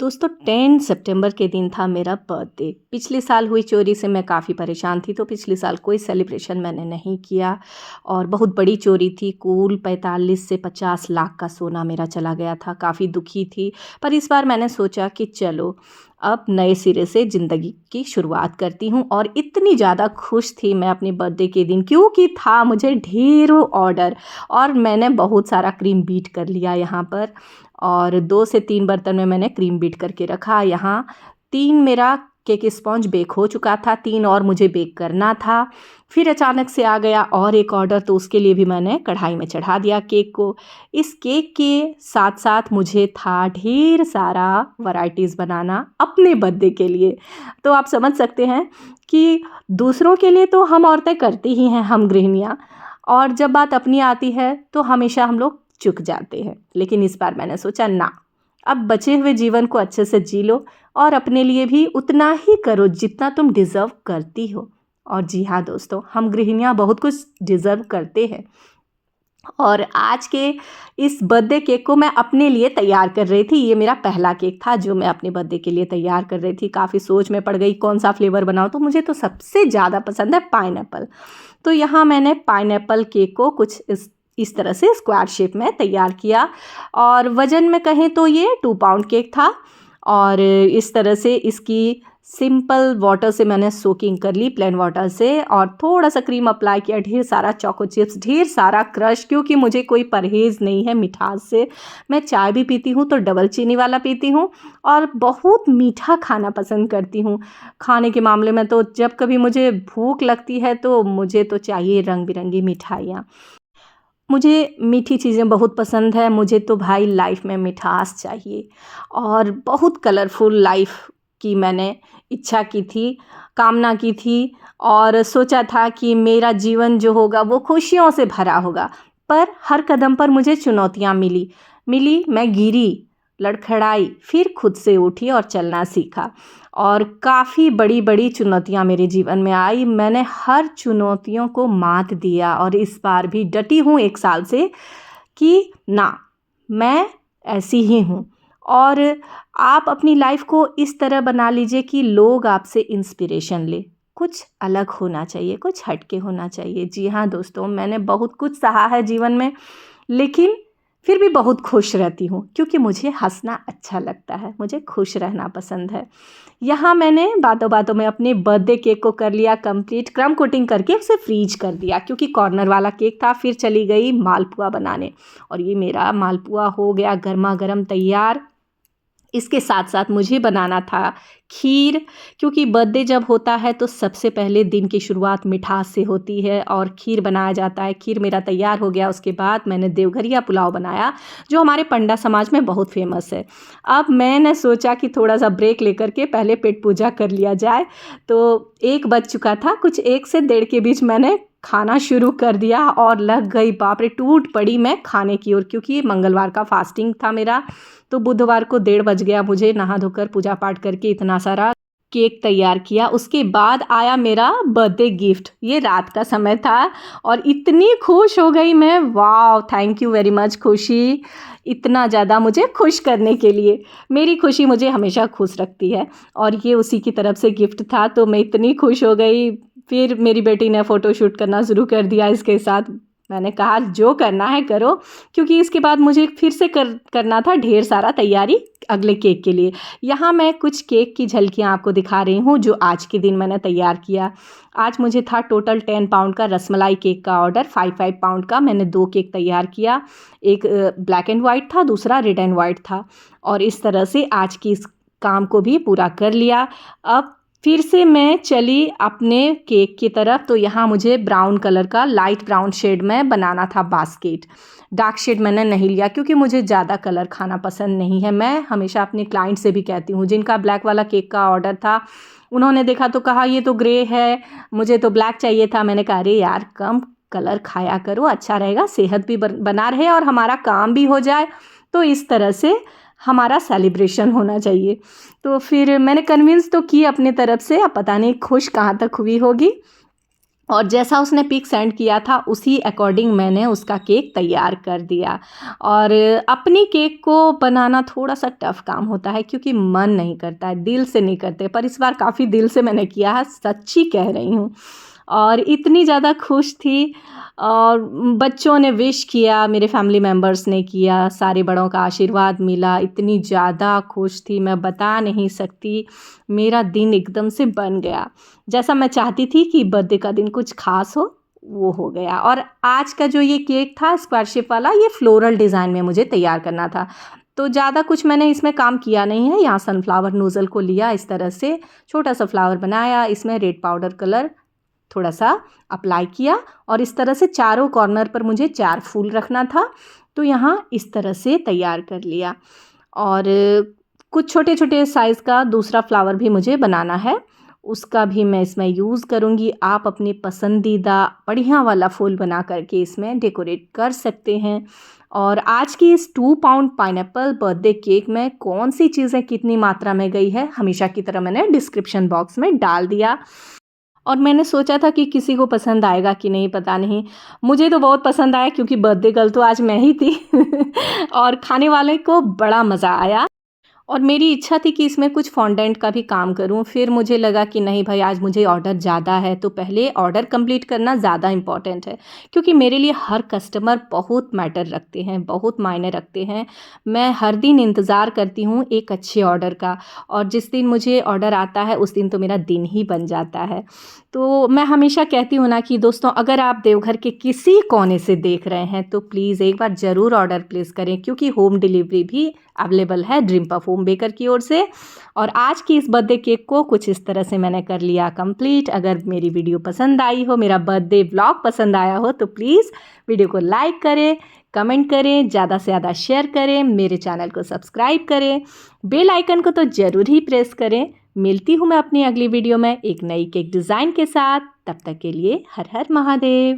दोस्तों 10 सितंबर के दिन था मेरा बर्थडे। पिछले साल हुई चोरी से मैं काफ़ी परेशान थी, तो पिछले साल कोई सेलिब्रेशन मैंने नहीं किया और बहुत बड़ी चोरी थी। कुल 45 से 50 लाख का सोना मेरा चला गया था। काफ़ी दुखी थी, पर इस बार मैंने सोचा कि चलो अब नए सिरे से ज़िंदगी की शुरुआत करती हूँ और इतनी ज़्यादा खुश थी मैं अपने बर्थडे के दिन, क्योंकि था मुझे ढेरों ऑर्डर और मैंने बहुत सारा क्रीम बीट कर लिया यहाँ पर। और 2 से 3 बर्तन में मैंने क्रीम बीट करके रखा। यहाँ 3 मेरा केक स्पॉन्ज बेक हो चुका था, 3 और मुझे बेक करना था। फिर अचानक से आ गया और एक ऑर्डर, तो उसके लिए भी मैंने कढ़ाई में चढ़ा दिया केक को। इस केक के साथ साथ मुझे था ढेर सारा वैराइटीज़ बनाना अपने बर्थडे के लिए। तो आप समझ सकते हैं कि दूसरों के लिए तो हम औरतें करती ही हैं, हम गृहिणियाँ, और जब बात अपनी आती है तो हमेशा हम लोग चूक जाते हैं। लेकिन इस बार मैंने सोचा ना, अब बचे हुए जीवन को अच्छे से जी लो और अपने लिए भी उतना ही करो जितना तुम डिज़र्व करती हो। और जी हाँ दोस्तों, हम गृहिणियाँ बहुत कुछ डिज़र्व करते हैं। और आज के इस बर्थडे केक को मैं अपने लिए तैयार कर रही थी। ये मेरा पहला केक था जो मैं अपने बर्थडे के लिए तैयार कर रही थी। काफ़ी सोच में पड़ गई कौन सा फ्लेवर बनाऊँ, तो मुझे तो सबसे ज़्यादा पसंद है पाइनएप्पल। तो यहाँ मैंने पाइनएप्पल केक को कुछ इस तरह से स्क्वायर शेप में तैयार किया और वज़न में कहें तो ये 2 पाउंड केक था। और इस तरह से इसकी सिंपल वाटर से मैंने सोकिंग कर ली, प्लेन वाटर से, और थोड़ा सा क्रीम अप्लाई किया, ढेर सारा चोको चिप्स, ढेर सारा क्रश, क्योंकि मुझे कोई परहेज़ नहीं है मिठास से। मैं चाय भी पीती हूँ तो डबल चीनी वाला पीती हूँ और बहुत मीठा खाना पसंद करती हूँ। खाने के मामले में तो जब कभी मुझे भूख लगती है तो मुझे तो चाहिए रंग बिरंगी मिठाइयाँ। मुझे मीठी चीज़ें बहुत पसंद है। मुझे तो भाई लाइफ में मिठास चाहिए और बहुत कलरफुल लाइफ की मैंने इच्छा की थी, कामना की थी और सोचा था कि मेरा जीवन जो होगा वो खुशियों से भरा होगा। पर हर कदम पर मुझे चुनौतियाँ मिली, मैं गिरी, लड़खड़ाई, फिर खुद से उठी और चलना सीखा। और काफ़ी बड़ी-बड़ी चुनौतियाँ मेरे जीवन में आई। मैंने हर चुनौतियों को मात दिया और इस बार भी डटी हूँ 1 साल से कि ना, मैं ऐसी ही हूँ। और आप अपनी लाइफ़ को इस तरह बना लीजिए कि लोग आपसे इंस्पिरेशन लें। कुछ अलग होना चाहिए, कुछ हट के होना चाहिए। जी हाँ दोस्तों, मैंने बहुत कुछ सहा है जीवन में, लेकिन फिर भी बहुत खुश रहती हूँ, क्योंकि मुझे हँसना अच्छा लगता है, मुझे खुश रहना पसंद है। यहाँ मैंने बातों-बातों में अपने बर्थडे केक को कर लिया कंप्लीट, क्रम कोटिंग करके उसे फ्रीज कर दिया, क्योंकि कॉर्नर वाला केक था। फिर चली गई मालपुआ बनाने और ये मेरा मालपुआ हो गया गरमा-गरम तैयार। इसके साथ साथ मुझे बनाना था खीर, क्योंकि बर्थडे जब होता है तो सबसे पहले दिन की शुरुआत मिठास से होती है और खीर बनाया जाता है। खीर मेरा तैयार हो गया। उसके बाद मैंने देवघरिया पुलाव बनाया, जो हमारे पंडा समाज में बहुत फेमस है। अब मैंने सोचा कि थोड़ा सा ब्रेक लेकर के पहले पेट पूजा कर लिया जाए। तो 1 बज चुका था, कुछ 1 से 1:30 के बीच मैंने खाना शुरू कर दिया और लग गई, बाप रे, टूट पड़ी मैं खाने की ओर, क्योंकि मंगलवार का फास्टिंग था मेरा। तो बुधवार को 1:30 बज गया मुझे नहा धोकर पूजा पाठ करके इतना सारा केक तैयार किया। उसके बाद आया मेरा बर्थडे गिफ्ट। ये रात का समय था और इतनी खुश हो गई मैं, wow, thank you very much खुशी, इतना ज़्यादा मुझे खुश करने के लिए। मेरी खुशी मुझे हमेशा खुश रखती है और ये उसी की तरफ से गिफ्ट था, तो मैं इतनी खुश हो गई। फिर मेरी बेटी ने फ़ोटोशूट करना शुरू कर दिया इसके साथ। मैंने कहा जो करना है करो, क्योंकि इसके बाद मुझे फिर से करना था ढेर सारा तैयारी अगले केक के लिए। यहाँ मैं कुछ केक की झलकियाँ आपको दिखा रही हूँ जो आज के दिन मैंने तैयार किया। आज मुझे था टोटल 10 पाउंड का रसमलाई केक का ऑर्डर, 5 पाउंड का मैंने 2 केक तैयार किया। एक ब्लैक एंड वाइट था, दूसरा रेड एंड वाइट था, और इस तरह से आज की इस काम को भी पूरा कर लिया। अब फिर से मैं चली अपने केक की तरफ। तो यहाँ मुझे ब्राउन कलर का, लाइट ब्राउन शेड में बनाना था बास्केट। डार्क शेड मैंने नहीं लिया क्योंकि मुझे ज़्यादा कलर खाना पसंद नहीं है। मैं हमेशा अपने क्लाइंट से भी कहती हूँ, जिनका ब्लैक वाला केक का ऑर्डर था, उन्होंने देखा तो कहा ये तो ग्रे है, मुझे तो ब्लैक चाहिए था। मैंने कहा अरे यार, कम कलर खाया करो, अच्छा रहेगा, सेहत भी बना रहे और हमारा काम भी हो जाए। तो इस तरह से हमारा सेलिब्रेशन होना चाहिए। तो फिर मैंने कन्विंस तो की अपने तरफ से, अब पता नहीं खुश कहाँ तक हुई होगी। और जैसा उसने पिक सेंड किया था उसी अकॉर्डिंग मैंने उसका केक तैयार कर दिया। और अपनी केक को बनाना थोड़ा सा टफ़ काम होता है क्योंकि मन नहीं करता है, दिल से नहीं करते, पर इस बार काफ़ी दिल से मैंने किया है, सच्ची कह रही हूँ। और इतनी ज़्यादा खुश थी और बच्चों ने विश किया, मेरे फैमिली मेम्बर्स ने किया, सारे बड़ों का आशीर्वाद मिला, इतनी ज़्यादा खुश थी मैं बता नहीं सकती। मेरा दिन एकदम से बन गया, जैसा मैं चाहती थी कि बर्थडे का दिन कुछ ख़ास वो हो गया। और आज का जो ये केक था स्क्वायर शेप वाला, ये फ्लोरल डिज़ाइन में मुझे तैयार करना था, तो ज़्यादा कुछ मैंने इसमें काम किया नहीं है। यहाँ सनफ्लावर नोज़ल को लिया, इस तरह से छोटा सा फ्लावर बनाया, इसमें रेड पाउडर कलर थोड़ा सा अप्लाई किया और इस तरह से चारों कॉर्नर पर मुझे 4 फूल रखना था, तो यहाँ इस तरह से तैयार कर लिया। और कुछ छोटे छोटे साइज़ का दूसरा फ्लावर भी मुझे बनाना है, उसका भी मैं इसमें यूज़ करूँगी। आप अपनी पसंदीदा बढ़िया वाला फूल बना करके इसमें डेकोरेट कर सकते हैं। और आज की इस 2 पाउंड पाइनएप्पल बर्थडे केक में कौन सी चीज़ें कितनी मात्रा में गई है, हमेशा की तरह मैंने डिस्क्रिप्शन बॉक्स में डाल दिया। और मैंने सोचा था कि किसी को पसंद आएगा कि नहीं पता नहीं, मुझे तो बहुत पसंद आया क्योंकि बर्थडे गर्ल तो आज मैं ही थी और खाने वाले को बड़ा मज़ा आया। और मेरी इच्छा थी कि इसमें कुछ फॉन्डेंट का भी काम करूं, फिर मुझे लगा कि नहीं भाई, आज मुझे ऑर्डर ज़्यादा है तो पहले ऑर्डर कंप्लीट करना ज़्यादा इम्पॉर्टेंट है, क्योंकि मेरे लिए हर कस्टमर बहुत मैटर रखते हैं, बहुत मायने रखते हैं। मैं हर दिन इंतज़ार करती हूँ एक अच्छे ऑर्डर का, और जिस दिन मुझे ऑर्डर आता है उस दिन तो मेरा दिन ही बन जाता है। तो मैं हमेशा कहती हूँ ना कि दोस्तों, अगर आप देवघर के किसी कोने से देख रहे हैं तो प्लीज़ एक बार ज़रूर ऑर्डर प्लेस करें, क्योंकि होम डिलीवरी भी अवेलेबल है ड्रीम पफ होम बेकर की ओर से। और आज की इस बर्थडे केक को कुछ इस तरह से मैंने कर लिया कंप्लीट। अगर मेरी वीडियो पसंद आई हो, मेरा बर्थडे व्लॉग पसंद आया हो, तो प्लीज़ वीडियो को लाइक करें, कमेंट करें, ज़्यादा से ज़्यादा शेयर करें, मेरे चैनल को सब्सक्राइब करें, बेल आइकन को तो ज़रूर ही प्रेस करें। मिलती हूँ मैं अपनी अगली वीडियो में एक नई केक डिज़ाइन के साथ। तब तक के लिए हर हर महादेव।